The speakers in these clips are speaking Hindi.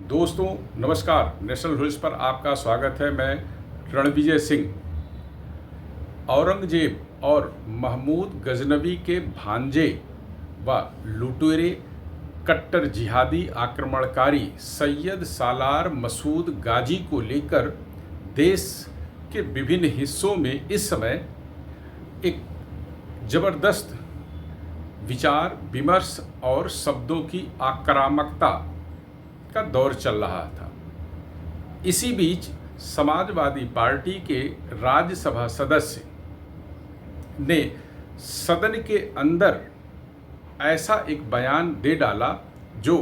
दोस्तों नमस्कार। नेशनल न्यूज़ पर आपका स्वागत है। मैं रणविजय सिंह। औरंगजेब और महमूद गजनवी के भांजे व लुटेरे कट्टर जिहादी आक्रमणकारी सैयद सालार मसूद गाजी को लेकर देश के विभिन्न हिस्सों में इस समय एक ज़बरदस्त विचार विमर्श और शब्दों की आक्रामकता का दौर चल रहा था। इसी बीच समाजवादी पार्टी के राज्यसभा सदस्य ने सदन के अंदर ऐसा एक बयान दे डाला जो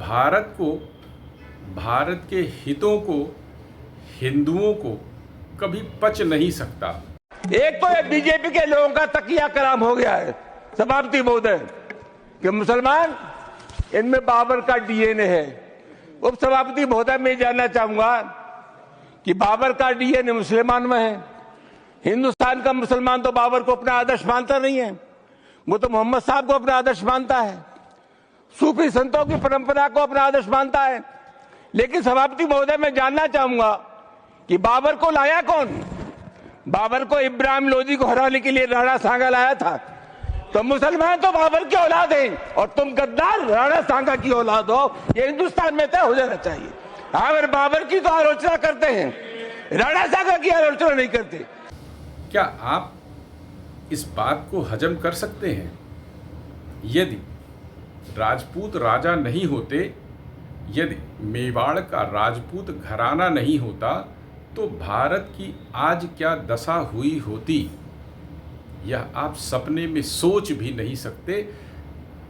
भारत को, भारत के हितों को, हिंदुओं को कभी पच नहीं सकता। एक तो ये बीजेपी के लोगों का तकिया कलाम हो गया है सभापति महोदय कि मुसलमान इनमें बाबर का डीएनए है। उप सभापति महोदय मैं जानना चाहूंगा कि बाबर का डीएनए मुसलमान में है। हिंदुस्तान का मुसलमान तो बाबर को अपना आदर्श मानता नहीं है, वो तो मोहम्मद साहब को अपना आदर्श मानता है, सूफी संतों की परंपरा को अपना आदर्श मानता है। लेकिन सभापति महोदय मैं जानना चाहूंगा कि बाबर को लाया कौन? बाबर को इब्राहिम लोदी को हराने के लिए राणा सांगा लाया था। तो मुसलमान तो बाबर की औलाद हैं और तुम गद्दार राणा सांगा की औलाद हो, ये हिंदुस्तान में तय हो जाना चाहिए। अगर बाबर की तो आलोचना करते हैं, राणा सांगा की आलोचना नहीं करते। क्या आप इस बात को हजम कर सकते हैं? यदि राजपूत राजा नहीं होते, यदि मेवाड़ का राजपूत घराना नहीं होता, तो भारत की आज क्या दशा हुई होती, यह आप सपने में सोच भी नहीं सकते।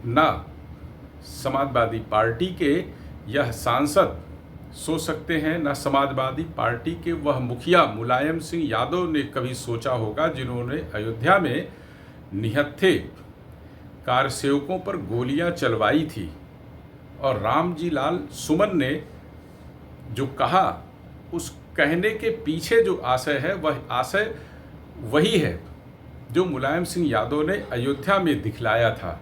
ना समाजवादी पार्टी के यह सांसद सोच सकते हैं, ना समाजवादी पार्टी के वह मुखिया मुलायम सिंह यादव ने कभी सोचा होगा जिन्होंने अयोध्या में निहत्थे कारसेवकों पर गोलियां चलवाई थी। और रामजी लाल सुमन ने जो कहा, उस कहने के पीछे जो आशय है वह आशय वही है जो मुलायम सिंह यादव ने अयोध्या में दिखलाया था।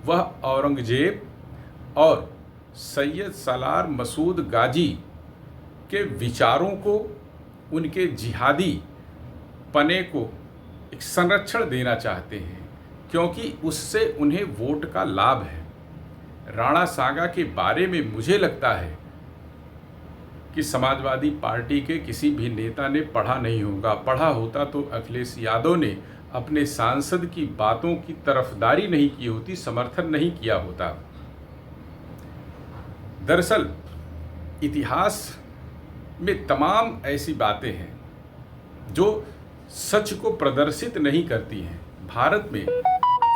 वह औरंगजेब और सैयद सालार मसूद गाजी के विचारों को, उनके जिहादी पने को एक संरक्षण देना चाहते हैं, क्योंकि उससे उन्हें वोट का लाभ है। राणा सांगा के बारे में मुझे लगता है कि समाजवादी पार्टी के किसी भी नेता ने पढ़ा नहीं होगा। पढ़ा होता तो अखिलेश यादव ने अपने सांसद की बातों की तरफदारी नहीं की होती, समर्थन नहीं किया होता। दरअसल इतिहास में तमाम ऐसी बातें हैं जो सच को प्रदर्शित नहीं करती हैं। भारत में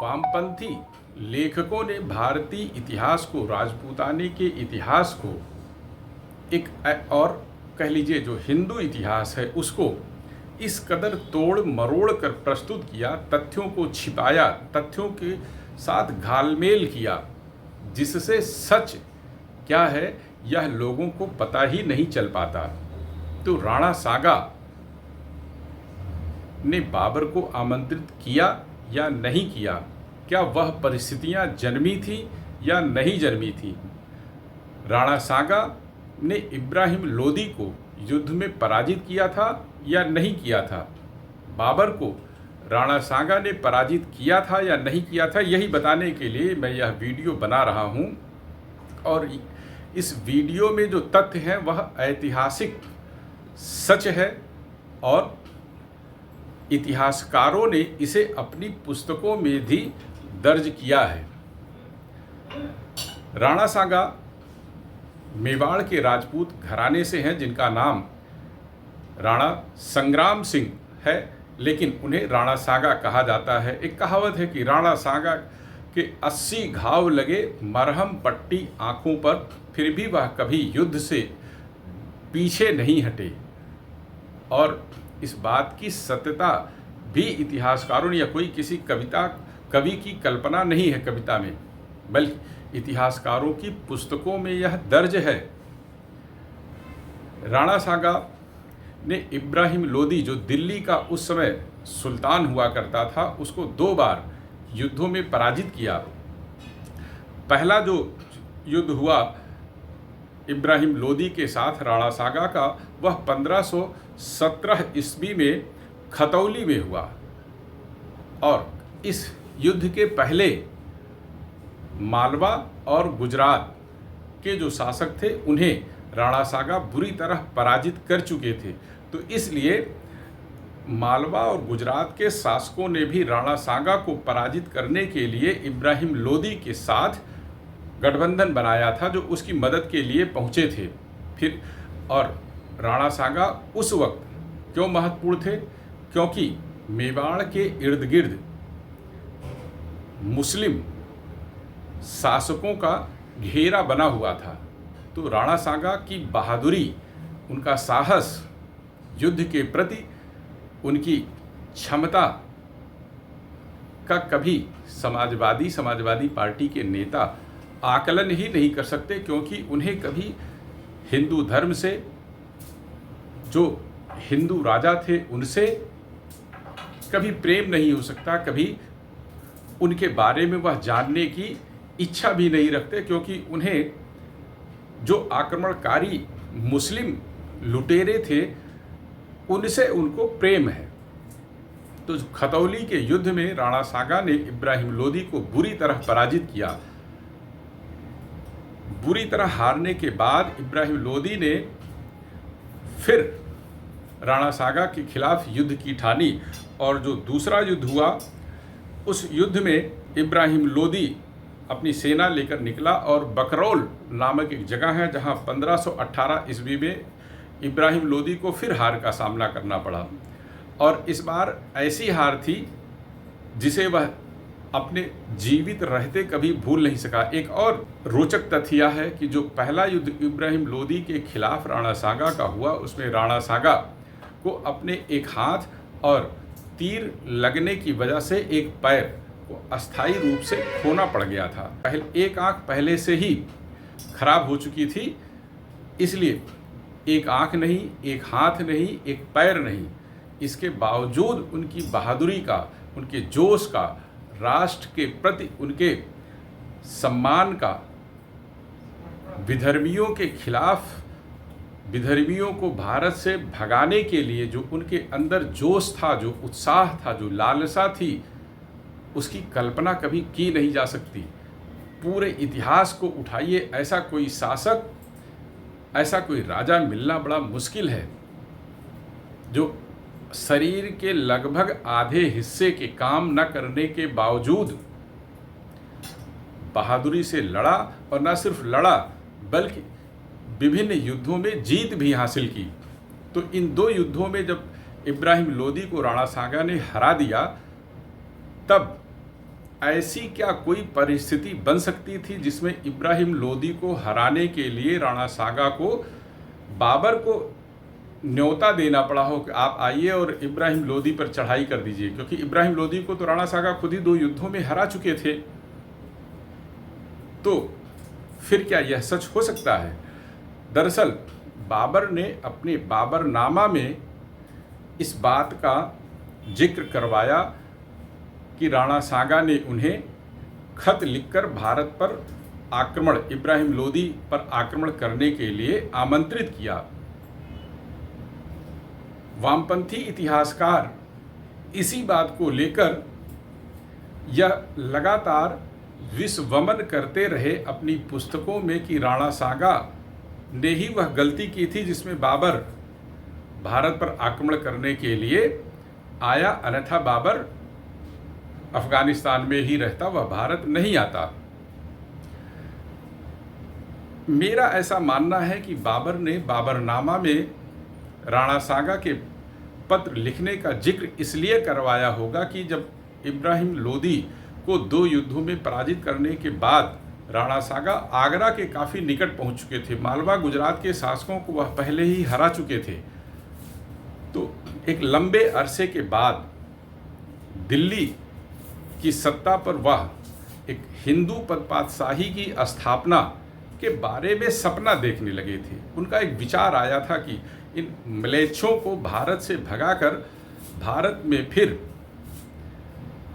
वामपंथी लेखकों ने भारतीय इतिहास को, राजपूताने के इतिहास को एक, और कह लीजिए जो हिंदू इतिहास है उसको इस कदर तोड़ मरोड़ कर प्रस्तुत किया, तथ्यों को छिपाया, तथ्यों के साथ घालमेल किया, जिससे सच क्या है यह लोगों को पता ही नहीं चल पाता। तो राणा सांगा ने बाबर को आमंत्रित किया या नहीं किया, क्या वह परिस्थितियां जन्मी थी या नहीं जन्मी थी? राणा सांगा ने इब्राहिम लोदी को युद्ध में पराजित किया था या नहीं किया था? बाबर को राणा सांगा ने पराजित किया था या नहीं किया था? यही बताने के लिए मैं यह वीडियो बना रहा हूं। और इस वीडियो में जो तथ्य हैं वह ऐतिहासिक सच है और इतिहासकारों ने इसे अपनी पुस्तकों में भी दर्ज किया है। राणा सांगा मेवाड़ के राजपूत घराने से हैं जिनका नाम राणा संग्राम सिंह है, लेकिन उन्हें राणा सांगा कहा जाता है। एक कहावत है कि राणा सांगा के 80 घाव लगे मरहम पट्टी आंखों पर, फिर भी वह कभी युद्ध से पीछे नहीं हटे। और इस बात की सत्यता भी इतिहासकारों ने, या कोई किसी कवि की कल्पना नहीं है कविता में, बल्कि इतिहासकारों की पुस्तकों में यह दर्ज है। राणा सांगा ने इब्राहिम लोदी, जो दिल्ली का उस समय सुल्तान हुआ करता था, उसको 2 बार युद्धों में पराजित किया। पहला जो युद्ध हुआ इब्राहिम लोदी के साथ राणा सागा का, वह 1517 ईस्वी में खतौली में हुआ। और इस युद्ध के पहले मालवा और गुजरात के जो शासक थे उन्हें राणा सागा बुरी तरह पराजित कर चुके थे। तो इसलिए मालवा और गुजरात के शासकों ने भी राणा सागा को पराजित करने के लिए इब्राहिम लोदी के साथ गठबंधन बनाया था, जो उसकी मदद के लिए पहुंचे थे। फिर और राणा सागा उस वक्त क्यों महत्वपूर्ण थे? क्योंकि मेवाड़ के इर्द गिर्द मुस्लिम शासकों का घेरा बना हुआ था। तो राणा सागा की बहादुरी, उनका साहस, युद्ध के प्रति उनकी क्षमता का कभी समाजवादी पार्टी के नेता आकलन ही नहीं कर सकते, क्योंकि उन्हें कभी हिंदू धर्म से, जो हिंदू राजा थे उनसे कभी प्रेम नहीं हो सकता, कभी उनके बारे में वह जानने की इच्छा भी नहीं रखते, क्योंकि उन्हें जो आक्रमणकारी मुस्लिम लुटेरे थे उनसे उनको प्रेम है। तो खतौली के युद्ध में राणा सागा ने इब्राहिम लोदी को बुरी तरह पराजित किया। बुरी तरह हारने के बाद इब्राहिम लोदी ने फिर राणा सागा के खिलाफ युद्ध की ठानी, और जो दूसरा युद्ध हुआ उस युद्ध में इब्राहिम लोदी अपनी सेना लेकर निकला, और बकरौल नामक एक जगह है जहां 1518 ईस्वी में इब्राहिम लोदी को फिर हार का सामना करना पड़ा। और इस बार ऐसी हार थी जिसे वह अपने जीवित रहते कभी भूल नहीं सका। एक और रोचक तथ्य यह है कि जो पहला युद्ध इब्राहिम लोदी के खिलाफ राणा सागा का हुआ, उसमें राणा सागा को अपने एक हाथ और तीर लगने की वजह से एक पैर को अस्थायी रूप से खोना पड़ गया था। एक आंख पहले से ही खराब हो चुकी थी, इसलिए एक आंख नहीं, एक हाथ नहीं, एक पैर नहीं, इसके बावजूद उनकी बहादुरी का, उनके जोश का, राष्ट्र के प्रति उनके सम्मान का, विधर्मियों के खिलाफ, विधर्मियों को भारत से भगाने के लिए जो उनके अंदर जोश था, जो उत्साह था, जो लालसा थी, उसकी कल्पना कभी की नहीं जा सकती। पूरे इतिहास को उठाइए, ऐसा कोई शासक, ऐसा कोई राजा मिलना बड़ा मुश्किल है जो शरीर के लगभग आधे हिस्से के काम न करने के बावजूद बहादुरी से लड़ा, और न सिर्फ लड़ा बल्कि विभिन्न युद्धों में जीत भी हासिल की। तो इन दो युद्धों में जब इब्राहिम लोदी को राणा सागा ने हरा दिया, तब ऐसी क्या कोई परिस्थिति बन सकती थी जिसमें इब्राहिम लोदी को हराने के लिए राणा सागा को बाबर को न्योता देना पड़ा हो कि आप आइए और इब्राहिम लोदी पर चढ़ाई कर दीजिए, क्योंकि इब्राहिम लोदी को तो राणा सागा खुद ही 2 युद्धों में हरा चुके थे। तो फिर क्या यह सच हो सकता है? दरअसल बाबर ने अपने बाबरनामा में इस बात का जिक्र करवाया कि राणा सागा ने उन्हें खत लिखकर भारत पर आक्रमण, इब्राहिम लोदी पर आक्रमण करने के लिए आमंत्रित किया। वामपंथी इतिहासकार इसी बात को लेकर यह लगातार विश्ववमन करते रहे अपनी पुस्तकों में कि राणा सागा ने ही वह गलती की थी जिसमें बाबर भारत पर आक्रमण करने के लिए आया, अन्यथा बाबर अफगानिस्तान में ही रहता, वह भारत नहीं आता। मेरा ऐसा मानना है कि बाबर ने बाबरनामा में राणा सागा के पत्र लिखने का जिक्र इसलिए करवाया होगा कि जब इब्राहिम लोदी को 2 युद्धों में पराजित करने के बाद राणा सागा आगरा के काफ़ी निकट पहुंच चुके थे, मालवा गुजरात के शासकों को वह पहले ही हरा चुके थे। तो एक लंबे अरसे के बाद दिल्ली की सत्ता पर वह एक हिंदू पदपातशाही की स्थापना के बारे में सपना देखने लगे थे। उनका एक विचार आया था कि इन म्लेच्छों को भारत से भगाकर भारत में फिर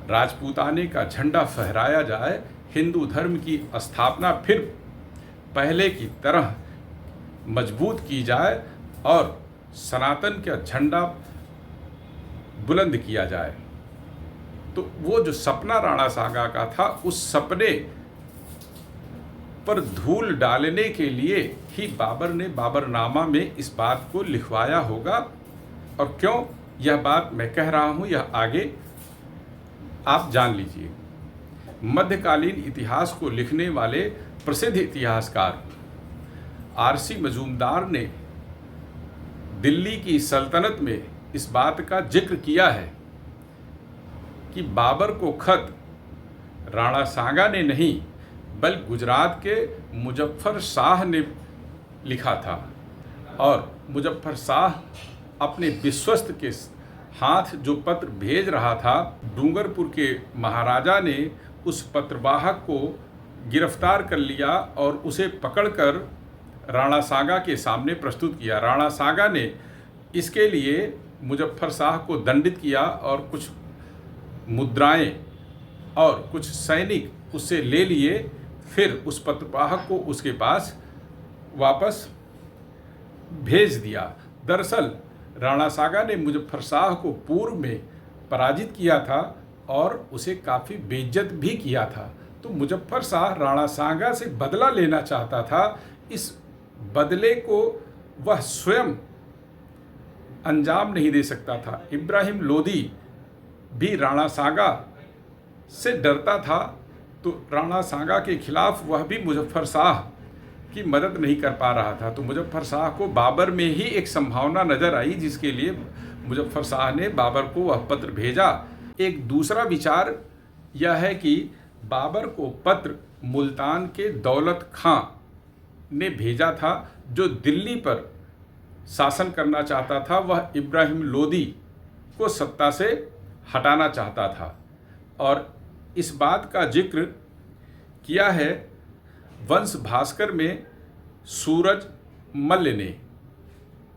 राजपूताने का झंडा फहराया जाए, हिंदू धर्म की स्थापना फिर पहले की तरह मजबूत की जाए और सनातन का झंडा बुलंद किया जाए। तो वो जो सपना राणा सागा का था, उस सपने पर धूल डालने के लिए ही बाबर ने बाबरनामा में इस बात को लिखवाया होगा। और क्यों यह बात मैं कह रहा हूँ, यह आगे आप जान लीजिए। मध्यकालीन इतिहास को लिखने वाले प्रसिद्ध इतिहासकार आरसी मजूमदार ने दिल्ली की सल्तनत में इस बात का जिक्र किया है कि बाबर को खत राणा सांगा ने नहीं बल्कि गुजरात के मुजफ्फर शाह ने लिखा था। और मुजफ्फर शाह अपने विश्वस्त के हाथ जो पत्र भेज रहा था, डूंगरपुर के महाराजा ने उस पत्रवाहक को गिरफ्तार कर लिया और उसे पकड़कर राणा सांगा के सामने प्रस्तुत किया। राणा सांगा ने इसके लिए मुजफ्फर शाह को दंडित किया और कुछ मुद्राएं और कुछ सैनिक उससे ले लिए। फिर उस पत्रवाहक को उसके पास वापस भेज दिया। दरअसल राणा सांगा ने मुजफ्फर शाह को पूर्व में पराजित किया था और उसे काफ़ी बेइज्जत भी किया था। तो मुजफ्फर शाह राणा सांगा से बदला लेना चाहता था। इस बदले को वह स्वयं अंजाम नहीं दे सकता था। इब्राहिम लोदी भी राणा सांगा से डरता था, तो राणा सांगा के खिलाफ वह भी मुजफ्फर शाह की मदद नहीं कर पा रहा था। तो मुजफ्फर शाह को बाबर में ही एक संभावना नज़र आई, जिसके लिए मुजफ्फर शाह ने बाबर को वह पत्र भेजा। एक दूसरा विचार यह है कि बाबर को पत्र मुल्तान के दौलत खां ने भेजा था, जो दिल्ली पर शासन करना चाहता था। वह इब्राहिम लोदी को सत्ता से हटाना चाहता था। और इस बात का जिक्र किया है वंश भास्कर में सूरज मल्ल ने।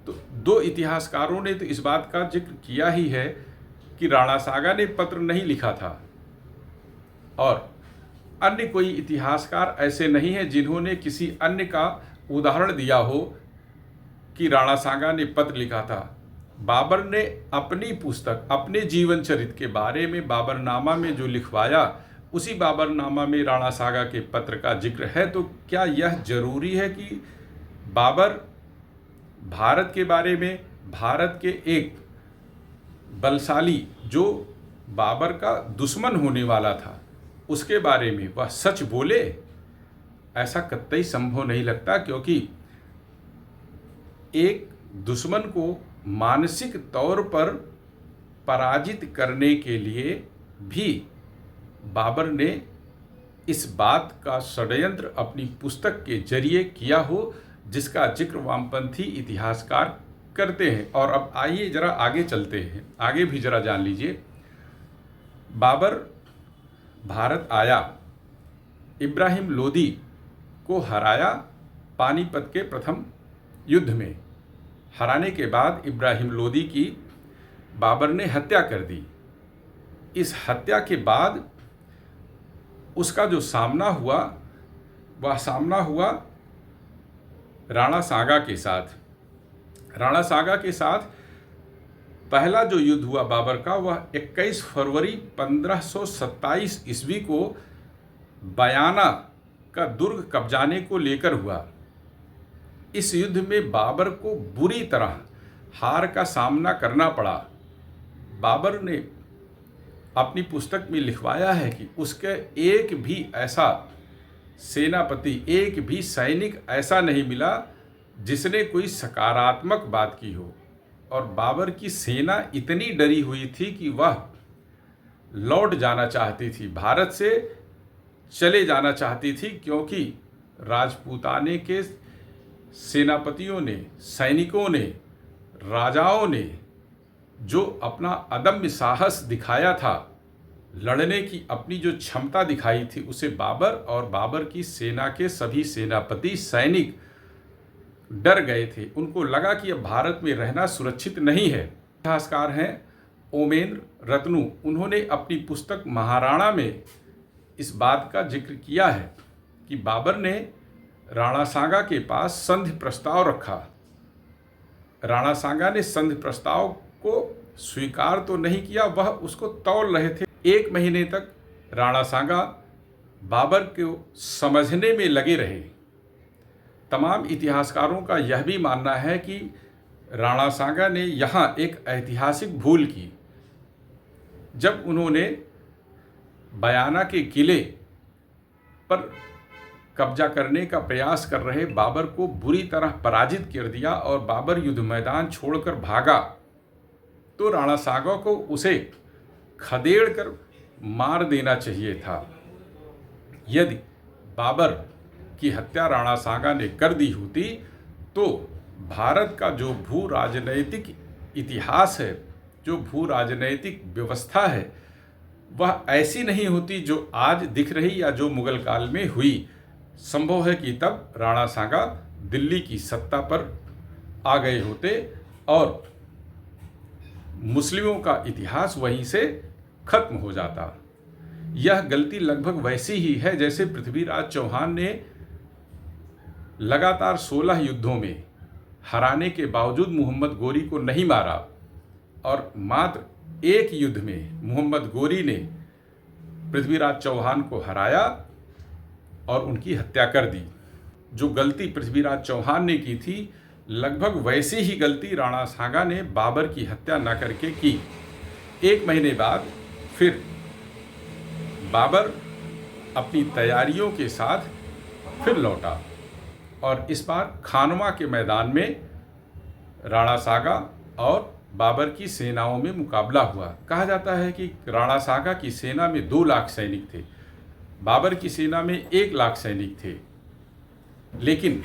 तो दो इतिहासकारों ने तो इस बात का जिक्र किया ही है कि राणा सांगा ने पत्र नहीं लिखा था, और अन्य कोई इतिहासकार ऐसे नहीं हैं जिन्होंने किसी अन्य का उदाहरण दिया हो कि राणा सांगा ने पत्र लिखा था। बाबर ने अपनी पुस्तक, अपने जीवन चरित्र के बारे में बाबरनामा में जो लिखवाया, उसी बाबरनामा में राणा सांगा के पत्र का जिक्र है। तो क्या यह जरूरी है कि बाबर भारत के बारे में, भारत के एक बलशाली जो बाबर का दुश्मन होने वाला था, उसके बारे में वह सच बोले? ऐसा कतई संभव नहीं लगता, क्योंकि एक दुश्मन को मानसिक तौर पर पराजित करने के लिए भी बाबर ने इस बात का षड्यंत्र अपनी पुस्तक के जरिए किया हो, जिसका जिक्र वामपंथी इतिहासकार करते हैं। और अब आइए जरा आगे चलते हैं, आगे भी जरा जान लीजिए। बाबर भारत आया, इब्राहिम लोदी को हराया पानीपत के प्रथम युद्ध में। हराने के बाद इब्राहिम लोदी की बाबर ने हत्या कर दी। इस हत्या के बाद उसका जो सामना हुआ, वह सामना हुआ राणा सांगा के साथ। राणा सांगा के साथ पहला जो युद्ध हुआ बाबर का, वह 21 फरवरी 1527 ईस्वी को बयाना का दुर्ग कब्जाने को लेकर हुआ। इस युद्ध में बाबर को बुरी तरह हार का सामना करना पड़ा। बाबर ने अपनी पुस्तक में लिखवाया है कि उसके एक भी ऐसा सेनापति, एक भी सैनिक ऐसा नहीं मिला जिसने कोई सकारात्मक बात की हो। और बाबर की सेना इतनी डरी हुई थी कि वह लौट जाना चाहती थी, भारत से चले जाना चाहती थी, क्योंकि राजपूताने के सेनापतियों ने, सैनिकों ने, राजाओं ने जो अपना अदम्य साहस दिखाया था, लड़ने की अपनी जो क्षमता दिखाई थी, उसे बाबर और बाबर की सेना के सभी सेनापति, सैनिक डर गए थे। उनको लगा कि अब भारत में रहना सुरक्षित नहीं है। इतिहासकार हैं ओमेंद्र रत्नू, उन्होंने अपनी पुस्तक महाराणा में इस बात का जिक्र किया है कि बाबर ने राणा सांगा के पास संधि प्रस्ताव रखा। राणा सांगा ने संधि प्रस्ताव को स्वीकार तो नहीं किया, वह उसको तौल रहे थे। 1 महीने तक राणा सांगा बाबर को समझने में लगे रहे। तमाम इतिहासकारों का यह भी मानना है कि राणा सांगा ने यहाँ एक ऐतिहासिक भूल की जब उन्होंने बयाना के किले पर कब्जा करने का प्रयास कर रहे बाबर को बुरी तरह पराजित कर दिया और बाबर युद्ध मैदान छोड़कर भागा, तो राणा सांगा को उसे खदेड़ कर मार देना चाहिए था। यदि बाबर की हत्या राणा सांगा ने कर दी होती तो भारत का जो भू राजनैतिक इतिहास है, जो भू राजनैतिक व्यवस्था है, वह ऐसी नहीं होती जो आज दिख रही या जो मुगल काल में हुई। संभव है कि तब राणा सांगा दिल्ली की सत्ता पर आ गए होते और मुस्लिमों का इतिहास वहीं से खत्म हो जाता। यह गलती लगभग वैसी ही है जैसे पृथ्वीराज चौहान ने लगातार 16 युद्धों में हराने के बावजूद मोहम्मद गोरी को नहीं मारा और मात्र एक युद्ध में मोहम्मद गोरी ने पृथ्वीराज चौहान को हराया और उनकी हत्या कर दी। जो गलती पृथ्वीराज चौहान ने की थी, लगभग वैसी ही गलती राणा सांगा ने बाबर की हत्या न करके की। 1 महीने बाद फिर बाबर अपनी तैयारियों के साथ फिर लौटा और इस बार खानवा के मैदान में राणा सांगा और बाबर की सेनाओं में मुकाबला हुआ। कहा जाता है कि राणा सांगा की सेना में 2 लाख सैनिक थे, बाबर की सेना में 1 लाख सैनिक थे। लेकिन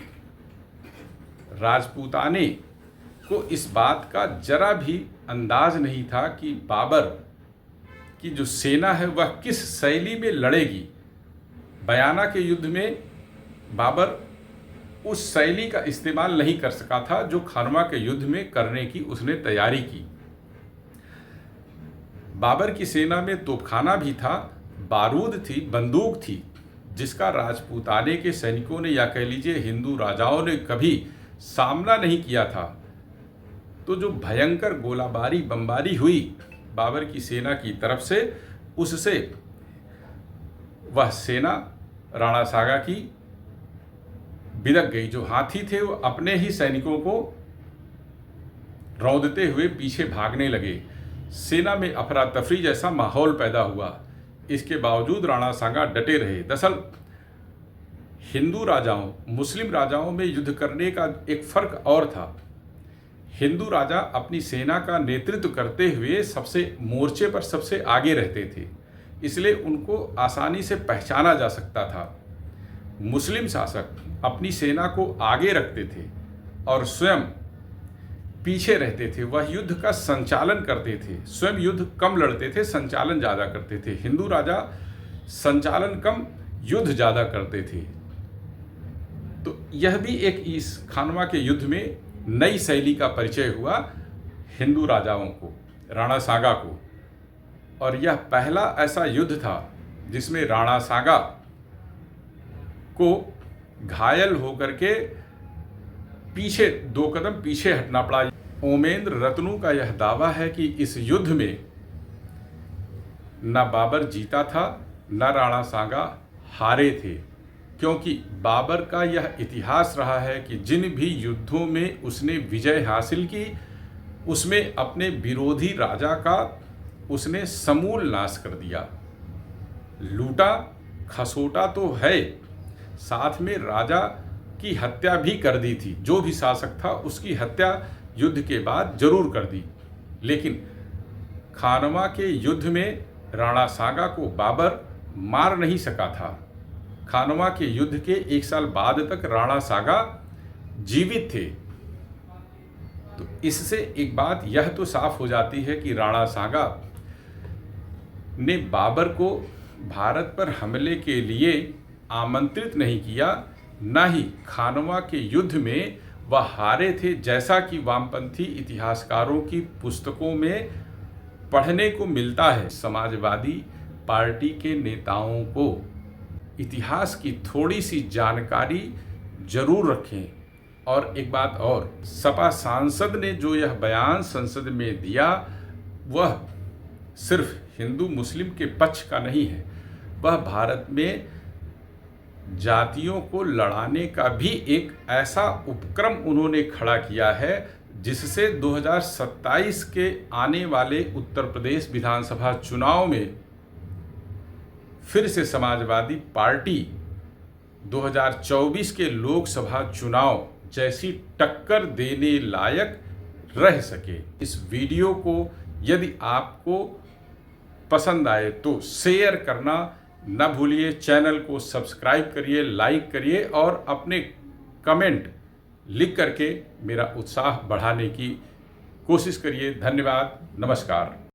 राजपूताने को इस बात का जरा भी अंदाज नहीं था कि बाबर की जो सेना है वह किस शैली में लड़ेगी। बयाना के युद्ध में बाबर उस शैली का इस्तेमाल नहीं कर सका था जो खानवा के युद्ध में करने की उसने तैयारी की। बाबर की सेना में तोपखाना भी था, बारूद थी, बंदूक थी, जिसका राजपूताने के सैनिकों ने या कह लीजिए हिंदू राजाओं ने कभी सामना नहीं किया था। तो जो भयंकर गोलाबारी बमबारी हुई बाबर की सेना की तरफ से, उससे वह सेना राणा सांगा की बिदक गई। जो हाथी थे वो अपने ही सैनिकों को रौंदते हुए पीछे भागने लगे। सेना में अफरा तफरी जैसा माहौल पैदा हुआ। इसके बावजूद राणा सांगा डटे रहे। दरअसल हिंदू राजाओं, मुस्लिम राजाओं में युद्ध करने का एक फर्क और था। हिंदू राजा अपनी सेना का नेतृत्व करते हुए सबसे मोर्चे पर सबसे आगे रहते थे, इसलिए उनको आसानी से पहचाना जा सकता था। मुस्लिम शासक अपनी सेना को आगे रखते थे और स्वयं पीछे रहते थे। वह युद्ध का संचालन करते थे, स्वयं युद्ध कम लड़ते थे, संचालन ज़्यादा करते थे। हिंदू राजा संचालन कम, युद्ध ज़्यादा करते थे। तो यह भी एक इस खानवा के युद्ध में नई शैली का परिचय हुआ हिंदू राजाओं को, राणा सांगा को। और यह पहला ऐसा युद्ध था जिसमें राणा सांगा को घायल होकर के पीछे 2 कदम पीछे हटना पड़ा। ओमेंद्र रत्नू का यह दावा है कि इस युद्ध में न बाबर जीता था न राणा सांगा हारे थे, क्योंकि बाबर का यह इतिहास रहा है कि जिन भी युद्धों में उसने विजय हासिल की उसमें अपने विरोधी राजा का उसने समूल नाश कर दिया। लूटा खसोटा तो है, साथ में राजा की हत्या भी कर दी थी। जो भी शासक था उसकी हत्या युद्ध के बाद जरूर कर दी। लेकिन खानवा के युद्ध में राणा सांगा को बाबर मार नहीं सका था। खानवा के युद्ध के 1 साल बाद तक राणा सांगा जीवित थे। तो इससे एक बात यह तो साफ हो जाती है कि राणा सांगा ने बाबर को भारत पर हमले के लिए आमंत्रित नहीं किया, न ही खानवा के युद्ध में वह हारे थे, जैसा कि वामपंथी इतिहासकारों की पुस्तकों में पढ़ने को मिलता है। समाजवादी पार्टी के नेताओं को इतिहास की थोड़ी सी जानकारी जरूर रखें। और एक बात और, सपा सांसद ने जो यह बयान संसद में दिया वह सिर्फ हिंदू मुस्लिम के पक्ष का नहीं है, वह भारत में जातियों को लड़ाने का भी एक ऐसा उपक्रम उन्होंने खड़ा किया है जिससे 2027 के आने वाले उत्तर प्रदेश विधानसभा चुनाव में फिर से समाजवादी पार्टी 2024 के लोकसभा चुनाव जैसी टक्कर देने लायक रह सके। इस वीडियो को यदि आपको पसंद आए तो शेयर करना न भूलिए, चैनल को सब्सक्राइब करिए, लाइक करिए और अपने कमेंट लिख करके मेरा उत्साह बढ़ाने की कोशिश करिए। धन्यवाद, नमस्कार।